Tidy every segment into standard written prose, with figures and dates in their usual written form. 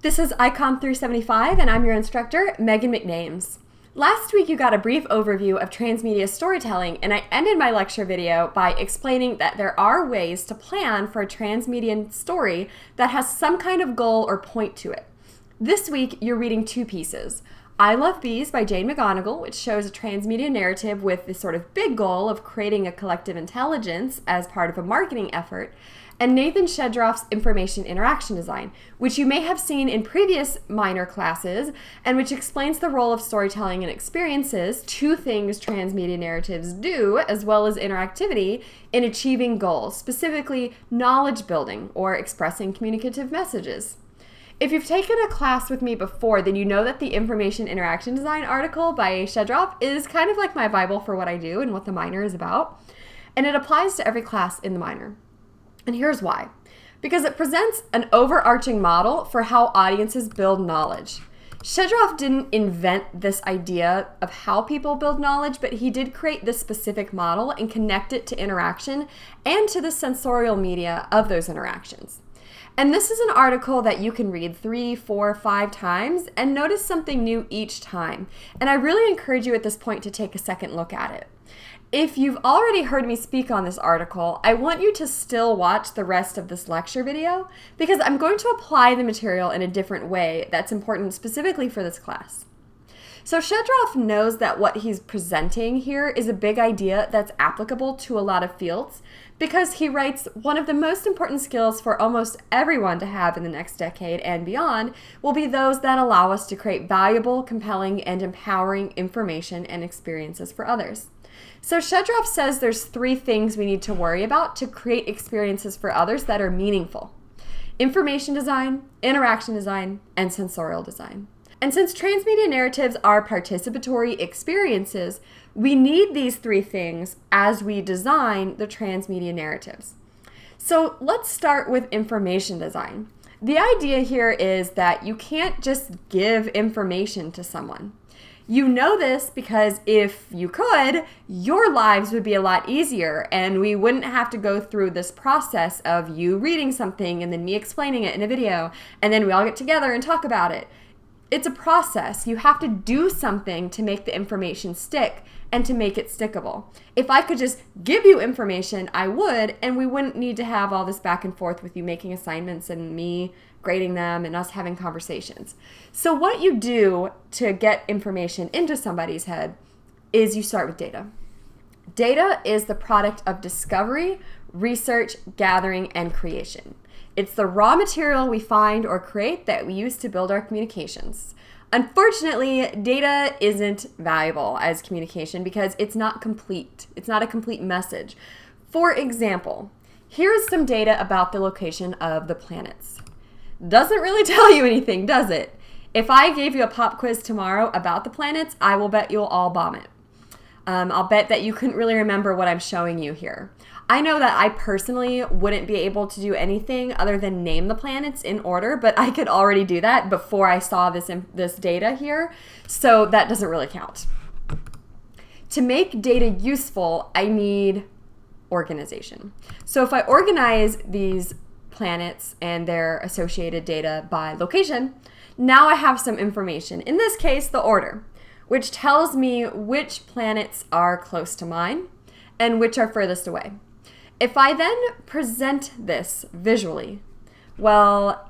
This is Icon 375, and I'm your instructor, Megan McNames. Last week you got a brief overview of transmedia storytelling, and I ended my lecture video by explaining that there are ways to plan for a transmedia story that has some kind of goal or point to it. This week you're reading two pieces. I Love Bees by Jane McGonigal, which shows a transmedia narrative with this sort of big goal of creating a collective intelligence as part of a marketing effort, and Nathan Shedroff's Information Interaction Design, which you may have seen in previous minor classes, and which explains the role of storytelling and experiences, two things transmedia narratives do, as well as interactivity, in achieving goals, specifically knowledge building or expressing communicative messages. If you've taken a class with me before, then you know that the Information Interaction Design article by Shedroff is kind of like my Bible for what I do and what the minor is about, and it applies to every class in the minor. And here's why. Because it presents an overarching model for how audiences build knowledge. Shedroff didn't invent this idea of how people build knowledge, but he did create this specific model and connect it to interaction and to the sensorial media of those interactions. And this is an article that you can read 3, 4, 5 times and notice something new each time. And I really encourage you at this point to take a second look at it. If you've already heard me speak on this article, I want you to still watch the rest of this lecture video because I'm going to apply the material in a different way that's important specifically for this class. So Shedroff knows that what he's presenting here is a big idea that's applicable to a lot of fields because he writes one of the most important skills for almost everyone to have in the next decade and beyond will be those that allow us to create valuable, compelling, and empowering information and experiences for others. So Shedroff says there's 3 things we need to worry about to create experiences for others that are meaningful: information design, interaction design, and sensorial design. And since transmedia narratives are participatory experiences, we need these 3 things as we design the transmedia narratives. So let's start with information design. The idea here is that you can't just give information to someone. You know this because if you could, your lives would be a lot easier and we wouldn't have to go through this process of you reading something and then me explaining it in a video and then we all get together and talk about it. It's a process. You have to do something to make the information stick and to make it stickable. If I could just give you information, I would, and we wouldn't need to have all this back and forth with you making assignments and me grading them and us having conversations. So what you do to get information into somebody's head is you start with data. Data is the product of discovery, research, gathering, and creation. It's the raw material we find or create that we use to build our communications. Unfortunately, data isn't valuable as communication because it's not complete. It's not a complete message. For example, here's some data about the location of the planets. Doesn't really tell you anything, does it? If I gave you a pop quiz tomorrow about the planets, I will bet you'll all bomb it. I'll bet that you couldn't really remember what I'm showing you here. I know that I personally wouldn't be able to do anything other than name the planets in order, but I could already do that before I saw this data here, so that doesn't really count. To make data useful, I need organization. So if I organize these planets and their associated data by location, now I have some information. In this case, the order, which tells me which planets are close to mine and which are furthest away. If I then present this visually, well,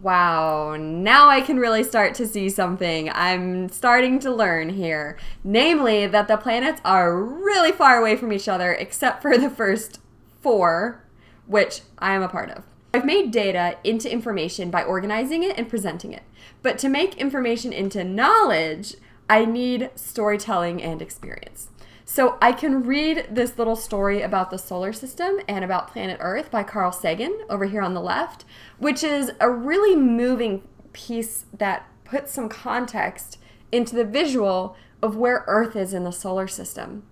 wow, now I can really start to see something. I'm starting to learn here, namely that the planets are really far away from each other except for the first 4, which I am a part of. I've made data into information by organizing it and presenting it. But to make information into knowledge, I need storytelling and experience. So I can read this little story about the solar system and about planet Earth by Carl Sagan over here on the left, which is a really moving piece that puts some context into the visual of where Earth is in the solar system.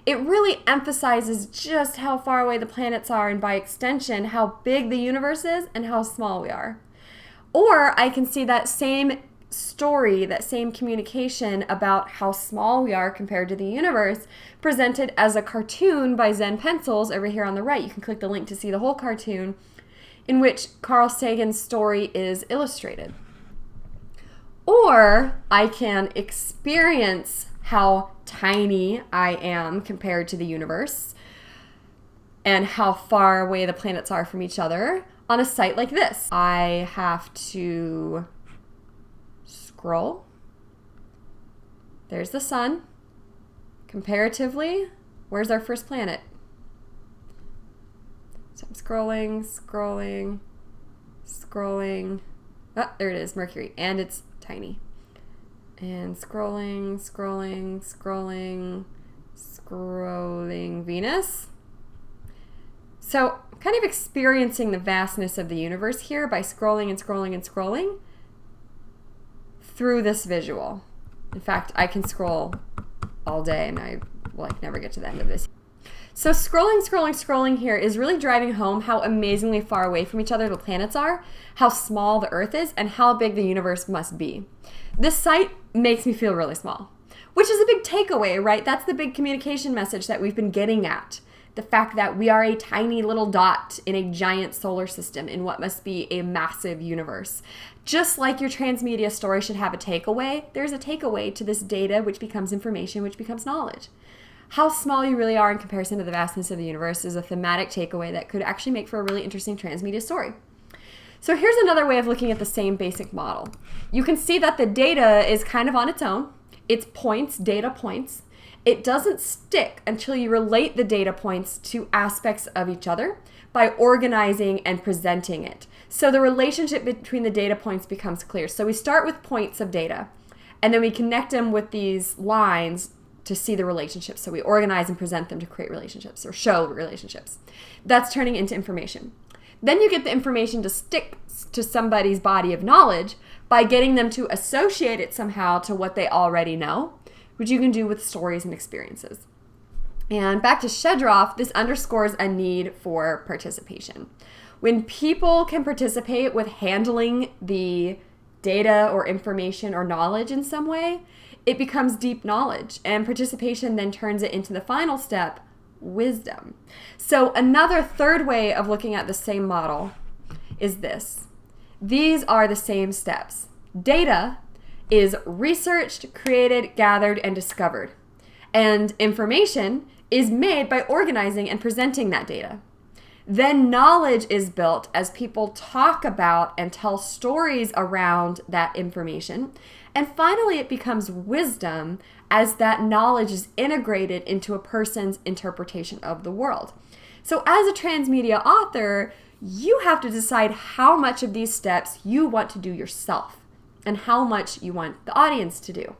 It really emphasizes just how far away the planets are and by extension how big the universe is and how small we are. Or I can see that same story, that same communication about how small we are compared to the universe presented as a cartoon by Zen Pencils over here on the right. You can click the link to see the whole cartoon in which Carl Sagan's story is illustrated. Or I can experience how tiny I am compared to the universe and how far away the planets are from each other on a site like this. I have to scroll. There's the sun. Comparatively, where's our first planet? So I'm scrolling. Oh, there it is, Mercury, and it's tiny. And scrolling, Venus. So I'm kind of experiencing the vastness of the universe here by scrolling through this visual. In fact, I can scroll all day and I never get to the end of this. So scrolling here is really driving home how amazingly far away from each other the planets are, how small the Earth is, and how big the universe must be. This site makes me feel really small, which is a big takeaway, right? That's the big communication message that we've been getting at. The fact that we are a tiny little dot in a giant solar system in what must be a massive universe. Just like your transmedia story should have a takeaway, there's a takeaway to this data, which becomes information, which becomes knowledge. How small you really are in comparison to the vastness of the universe is a thematic takeaway that could actually make for a really interesting transmedia story. So here's another way of looking at the same basic model. You can see that the data is kind of on its own. It's points, data points. It doesn't stick until you relate the data points to aspects of each other by organizing and presenting it. So the relationship between the data points becomes clear. So we start with points of data, and then we connect them with these lines to see the relationships. So we organize and present them to create relationships or show relationships. That's turning into information. Then you get the information to stick to somebody's body of knowledge by getting them to associate it somehow to what they already know, which you can do with stories and experiences. And back to Shedroff, this underscores a need for participation. When people can participate with handling the data or information or knowledge in some way, it becomes deep knowledge, and participation then turns it into the final step, wisdom. So another third way of looking at the same model is this. These are the same steps. Data is researched, created, gathered, and discovered. And information is made by organizing and presenting that data. Then knowledge is built as people talk about and tell stories around that information. And finally, it becomes wisdom as that knowledge is integrated into a person's interpretation of the world. So as a transmedia author, you have to decide how much of these steps you want to do yourself and how much you want the audience to do.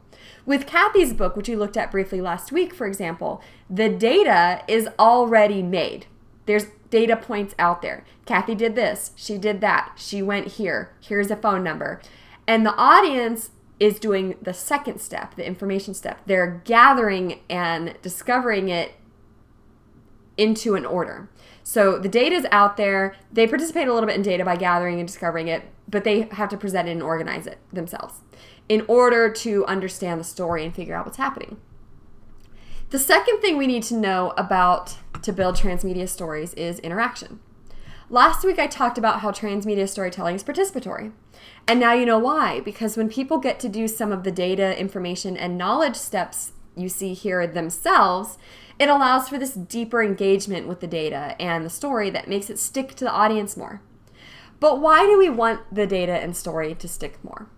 With Kathy's book, which we looked at briefly last week, for example, the data is already made. There's data points out there. Kathy did this, she did that, she went here, here's a phone number. And the audience is doing the second step, the information step. They're gathering and discovering it into an order. So the data is out there. They participate a little bit in data by gathering and discovering it, but they have to present it and organize it themselves in order to understand the story and figure out what's happening. The second thing we need to know about to build transmedia stories is interaction. Last week I talked about how transmedia storytelling is participatory. And now you know why, because when people get to do some of the data, information, and knowledge steps you see here themselves, it allows for this deeper engagement with the data and the story that makes it stick to the audience more. But why do we want the data and story to stick more?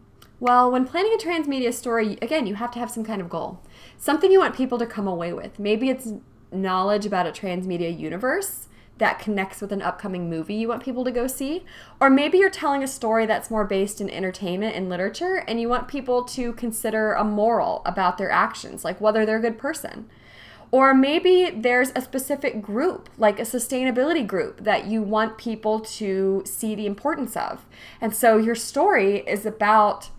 Well, when planning a transmedia story, again, you have to have some kind of goal. Something you want people to come away with. Maybe it's knowledge about a transmedia universe that connects with an upcoming movie you want people to go see. Or maybe you're telling a story that's more based in entertainment and literature and you want people to consider a moral about their actions, like whether they're a good person. Or maybe there's a specific group, like a sustainability group, that you want people to see the importance of. And so your story is about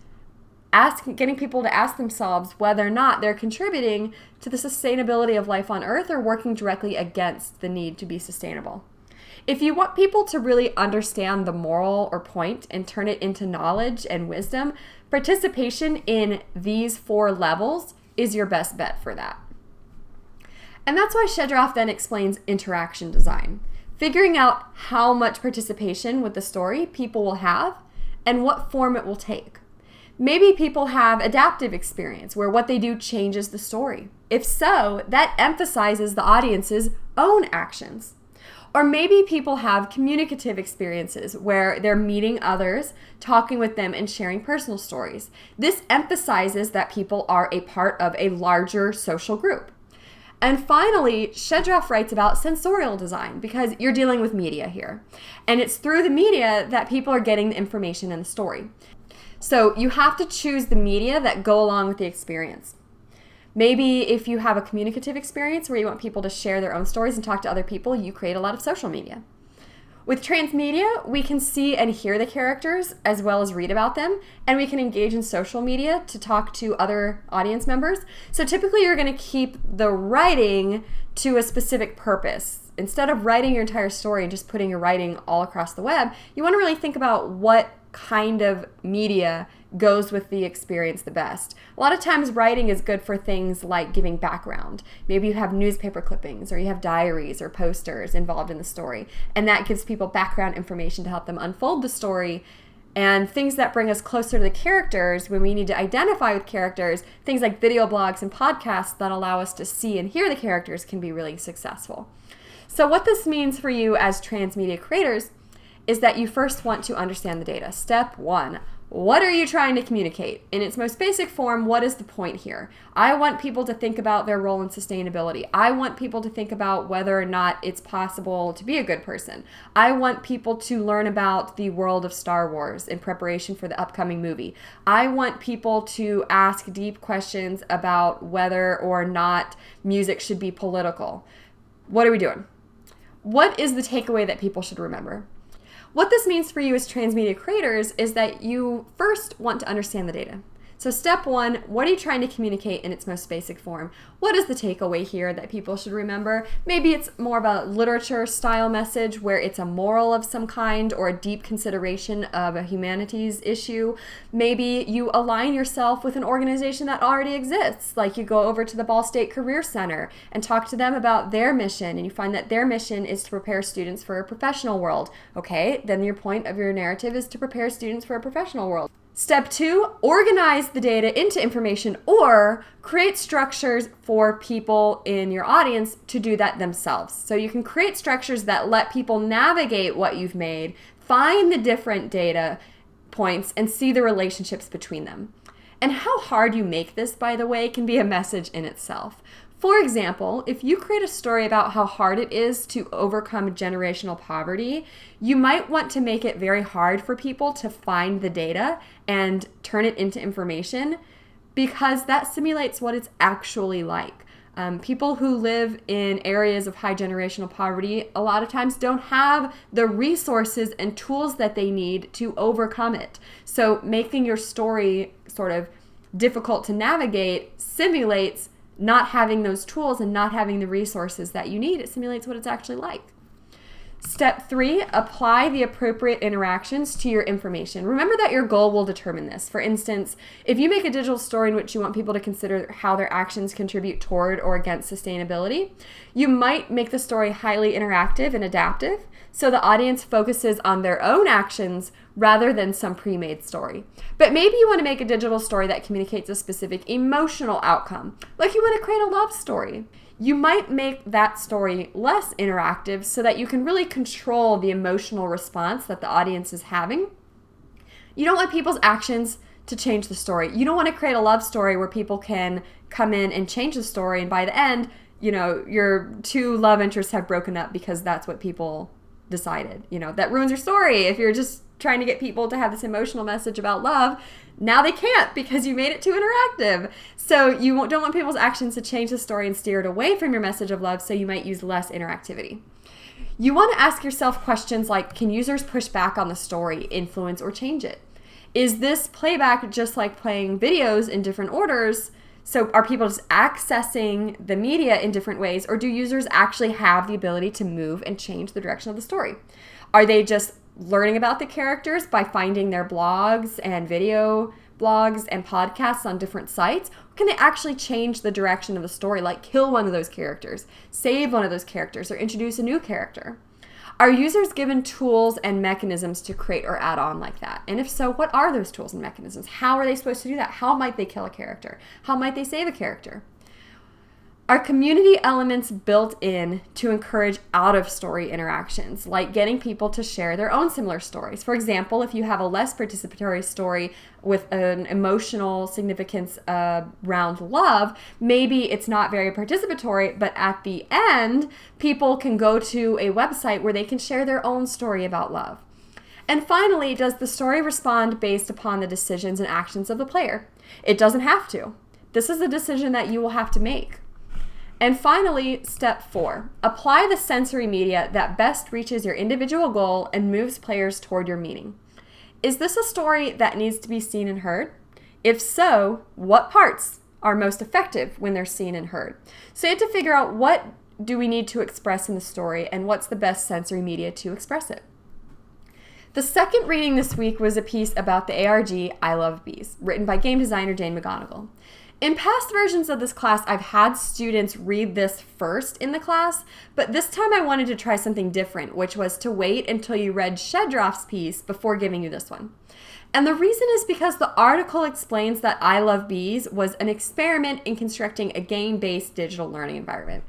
getting people to ask themselves whether or not they're contributing to the sustainability of life on Earth or working directly against the need to be sustainable. If you want people to really understand the moral or point and turn it into knowledge and wisdom, participation in these 4 levels is your best bet for that. And that's why Shedroff then explains interaction design, figuring out how much participation with the story people will have and what form it will take. Maybe people have adaptive experience where what they do changes the story. If so, that emphasizes the audience's own actions. Or maybe people have communicative experiences where they're meeting others, talking with them, and sharing personal stories. This emphasizes that people are a part of a larger social group. And finally, Shedraff writes about sensorial design because you're dealing with media here. And it's through the media that people are getting the information in the story. So you have to choose the media that go along with the experience. Maybe if you have a communicative experience where you want people to share their own stories and talk to other people, you create a lot of social media. With transmedia, we can see and hear the characters as well as read about them, and we can engage in social media to talk to other audience members. So typically you're going to keep the writing to a specific purpose. Instead of writing your entire story and just putting your writing all across the web, you want to really think about what kind of media goes with the experience the best. A lot of times writing is good for things like giving background. Maybe you have newspaper clippings or you have diaries or posters involved in the story, and that gives people background information to help them unfold the story. And things that bring us closer to the characters when we need to identify with characters, things like video blogs and podcasts that allow us to see and hear the characters can be really successful. So what this means for you as transmedia creators is that you first want to understand the data. Step one, what are you trying to communicate? In its most basic form, what is the point here? I want people to think about their role in sustainability. I want people to think about whether or not it's possible to be a good person. I want people to learn about the world of Star Wars in preparation for the upcoming movie. I want people to ask deep questions about whether or not music should be political. What are we doing? What is the takeaway that people should remember? What this means for you as transmedia creators is that you first want to understand the data. So step one, what are you trying to communicate in its most basic form? What is the takeaway here that people should remember? Maybe it's more of a literature style message where it's a moral of some kind or a deep consideration of a humanities issue. Maybe you align yourself with an organization that already exists, like you go over to the Ball State Career Center and talk to them about their mission, and you find that their mission is to prepare students for a professional world. Okay, then your point of your narrative is to prepare students for a professional world. Step two, organize the data into information or create structures for people in your audience to do that themselves. So you can create structures that let people navigate what you've made, find the different data points, and see the relationships between them. And how hard you make this, by the way, can be a message in itself. For example, if you create a story about how hard it is to overcome generational poverty, you might want to make it very hard for people to find the data and turn it into information because that simulates what it's actually like. People who live in areas of high generational poverty a lot of times don't have the resources and tools that they need to overcome it. So making your story sort of difficult to navigate simulates not having those tools and not having the resources that you need. It simulates what it's actually like. Step three, apply the appropriate interactions to your information. Remember that your goal will determine this. For instance, if you make a digital story in which you want people to consider how their actions contribute toward or against sustainability, you might make the story highly interactive and adaptive, so the audience focuses on their own actions rather than some pre-made story. But maybe you want to make a digital story that communicates a specific emotional outcome, like you want to create a love story. You might make that story less interactive so that you can really control the emotional response that the audience is having. You don't want people's actions to change the story. You don't want to create a love story where people can come in and change the story, and by the end, you know, your two love interests have broken up because that's what people decided. You know, that ruins your story. If you're just trying to get people to have this emotional message about love, now they can't because you made it too interactive. So you don't want people's actions to change the story and steer it away from your message of love, so you might use less interactivity. You want to ask yourself questions like, can users push back on the story, influence, or change it? Is this playback just like playing videos in different orders? So are people just accessing the media in different ways, or do users actually have the ability to move and change the direction of the story? Are they just learning about the characters by finding their blogs and video blogs and podcasts on different sites? Or can they actually change the direction of the story, like kill one of those characters, save one of those characters, or introduce a new character? Are users given tools and mechanisms to create or add on like that? And if so, what are those tools and mechanisms? How are they supposed to do that? How might they kill a character? How might they save a character? Are community elements built in to encourage out-of-story interactions, like getting people to share their own similar stories? For example, if you have a less participatory story with an emotional significance around love, maybe it's not very participatory, but at the end, people can go to a website where they can share their own story about love. And finally, does the story respond based upon the decisions and actions of the player? It doesn't have to. This is a decision that you will have to make. And finally, step 4, apply the sensory media that best reaches your individual goal and moves players toward your meaning. Is this a story that needs to be seen and heard? If so, what parts are most effective when they're seen and heard? So you have to figure out, what do we need to express in the story and what's the best sensory media to express it? The second reading this week was a piece about the ARG I Love Bees, written by game designer Jane McGonigal. In past versions of this class, I've had students read this first in the class, but this time I wanted to try something different, which was to wait until you read Shedroff's piece before giving you this one. And the reason is because the article explains that I Love Bees was an experiment in constructing a game-based digital learning environment.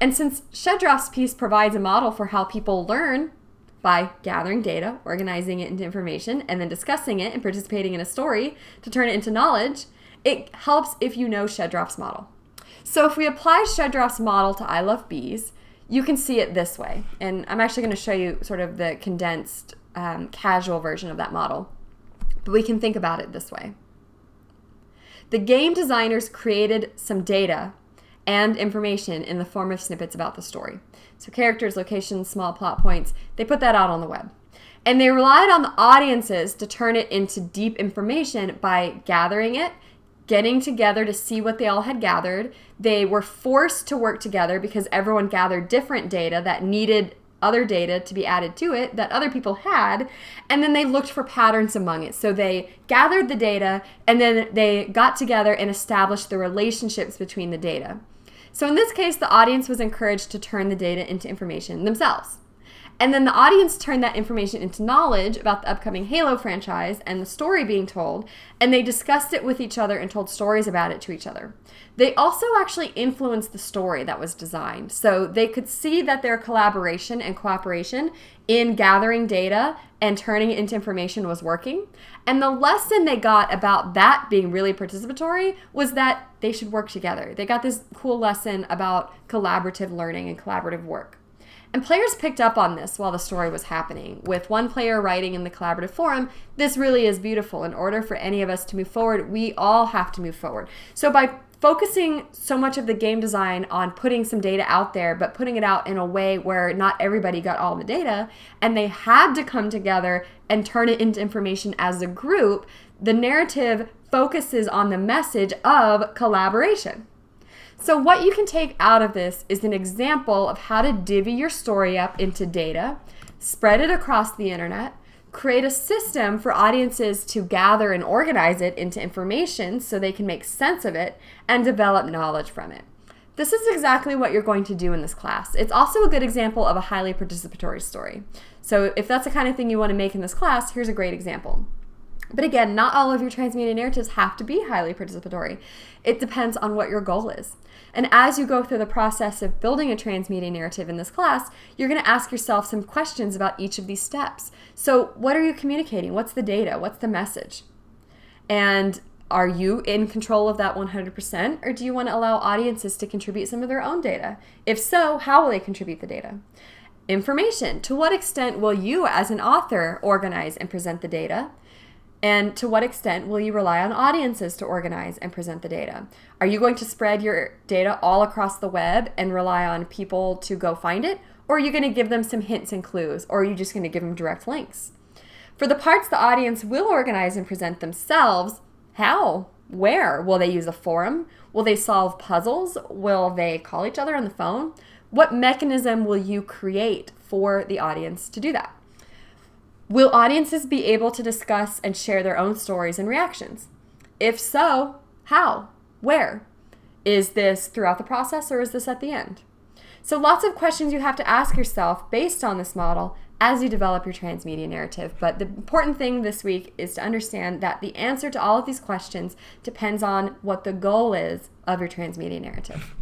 And since Shedroff's piece provides a model for how people learn by gathering data, organizing it into information, and then discussing it and participating in a story to turn it into knowledge, it helps if you know Shedroff's model. So if we apply Shedroff's model to I Love Bees, you can see it this way. And I'm actually going to show you sort of the condensed, casual version of that model. But we can think about it this way. The game designers created some data and information in the form of snippets about the story. So characters, locations, small plot points, they put that out on the web. And they relied on the audiences to turn it into deep information by gathering it, getting together to see what they all had gathered. They were forced to work together because everyone gathered different data that needed other data to be added to it that other people had, and then they looked for patterns among it. So they gathered the data, and then they got together and established the relationships between the data. So in this case, the audience was encouraged to turn the data into information themselves. And then the audience turned that information into knowledge about the upcoming Halo franchise and the story being told, and they discussed it with each other and told stories about it to each other. They also actually influenced the story that was designed, so they could see that their collaboration and cooperation in gathering data and turning it into information was working. And the lesson they got about that being really participatory was that they should work together. They got this cool lesson about collaborative learning and collaborative work. And players picked up on this while the story was happening. With one player writing in the collaborative forum, "This really is beautiful. In order for any of us to move forward, we all have to move forward." So by focusing so much of the game design on putting some data out there, but putting it out in a way where not everybody got all the data, and they had to come together and turn it into information as a group, the narrative focuses on the message of collaboration. So what you can take out of this is an example of how to divvy your story up into data, spread it across the internet, create a system for audiences to gather and organize it into information so they can make sense of it and develop knowledge from it. This is exactly what you're going to do in this class. It's also a good example of a highly participatory story. So if that's the kind of thing you want to make in this class, here's a great example. But again, not all of your transmedia narratives have to be highly participatory. It depends on what your goal is. And as you go through the process of building a transmedia narrative in this class, you're going to ask yourself some questions about each of these steps. So what are you communicating? What's the data? What's the message? And are you in control of that 100%, or do you want to allow audiences to contribute some of their own data? If so, how will they contribute the data? Information. To what extent will you as an author organize and present the data? And to what extent will you rely on audiences to organize and present the data? Are you going to spread your data all across the web and rely on people to go find it? Or are you going to give them some hints and clues? Or are you just going to give them direct links? For the parts the audience will organize and present themselves, how? Where? Will they use a forum? Will they solve puzzles? Will they call each other on the phone? What mechanism will you create for the audience to do that? Will audiences be able to discuss and share their own stories and reactions? If so, how? Where? Is this throughout the process or is this at the end? So lots of questions you have to ask yourself based on this model as you develop your transmedia narrative. But the important thing this week is to understand that the answer to all of these questions depends on what the goal is of your transmedia narrative.